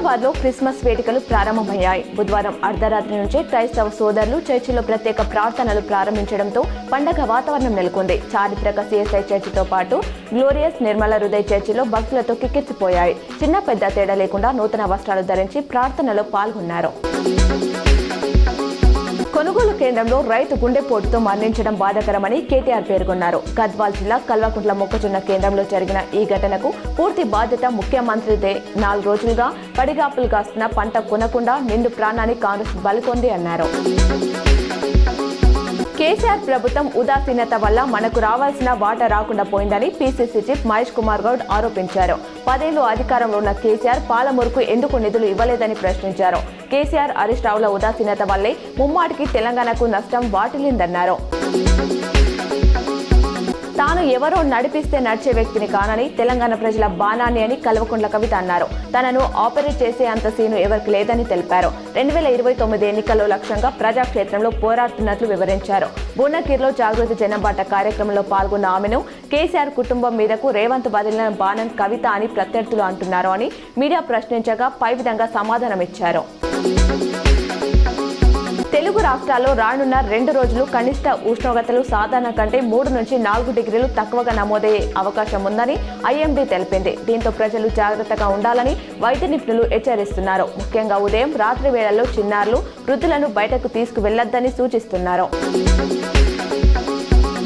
హైదరాబాద్లో క్రిస్మస్ వేడుకలు ప్రారంభమయ్యాయి. బుధవారం అర్ధరాత్రి నుంచే క్రైస్తవ సోదరులు చర్చిలో ప్రత్యేక ప్రార్థనలు ప్రారంభించడంతో పండగ వాతావరణం నెలకొంది. చారిత్రక సిఎస్ఐ చర్చితో పాటు గ్లోరియస్ నిర్మల హృదయ చర్చిలో భక్తులతో కిక్కిరిసిపోయాయి. చిన్న పెద్ద తేడా లేకుండా నూతన వస్త్రాలు ధరించి ప్రార్థనలో పాల్గొన్నారు. కొనుగోలు కేంద్రంలో రైతు గుండెపోటుతో మరణించడం బాధాకరమని కేటీఆర్ పేర్కొన్నారు. గద్వాల్ జిల్లా కల్వకుంట్ల మొక్కజొన్న కేంద్రంలో జరిగిన ఈ ఘటనకు పూర్తి బాధ్యత ముఖ్యమంత్రిదే. 4 రోజులుగా పడిగాపులు కాస్తున్న పంట కొనకుండా నిండు ప్రాణాన్ని కాంగ్రెస్ బలికొంది అన్నారు. కేసీఆర్ ప్రభుత్వం ఉదాసీనత వల్ల మనకు రావాల్సిన వాటా రాకుండా పోయిందని పీసీసీ చీఫ్ మహేష్ కుమార్ గౌడ్ ఆరోపించారు. 10 ఏళ్లు అధికారంలో ఉన్న కేసీఆర్ పాలమూరుకు ఎందుకు నిధులు ఇవ్వలేదని ప్రశ్నించారు. కేసీఆర్ హరీష్ రావుల ఉదాసీనత వల్లే ముమ్మాటికి తెలంగాణకు నష్టం వాటిల్లిందన్నారు. తాను ఎవరో నడిపిస్తే నడిచే వ్యక్తిని కానని, తెలంగాణ ప్రజల బాణాన్ని అని కల్వకుంట్ల కవిత అన్నారు. తనను ఆపరేట్ చేసే అంత సీను ఎవరికి లేదని తెలిపారు. 2029 ఎన్నికల్లో లక్ష్యంగా ప్రజాక్షేత్రంలో పోరాడుతున్నట్లు వివరించారు. భువనగిరిలో జాగృతి జనబాట కార్యక్రమంలో పాల్గొన్న ఆమెను కేసీఆర్ కుటుంబం మీదకు రేవంత్ బదిలిన బాణం కవిత అని ప్రత్యర్థులు అంటున్నారు అని మీడియా ప్రశ్నించగా పై విధంగా సమాధానమిచ్చారు. తెలుగు రాష్ట్రాల్లో రానున్న 2 రోజులు కనిష్ట ఉష్ణోగ్రతలు సాధారణ కంటే 3 నుంచి 4 డిగ్రీలు తక్కువగా నమోదయ్యే అవకాశం ఉందని ఐఎండీ తెలిపింది. దీంతో ప్రజలు జాగ్రత్తగా ఉండాలని వైద్య నిపుణులు హెచ్చరిస్తున్నారు. ముఖ్యంగా ఉదయం, రాత్రి వేళల్లో చిన్నారులు, వృద్ధులను బయటకు తీసుకువెళ్లొద్దని సూచిస్తున్నారు.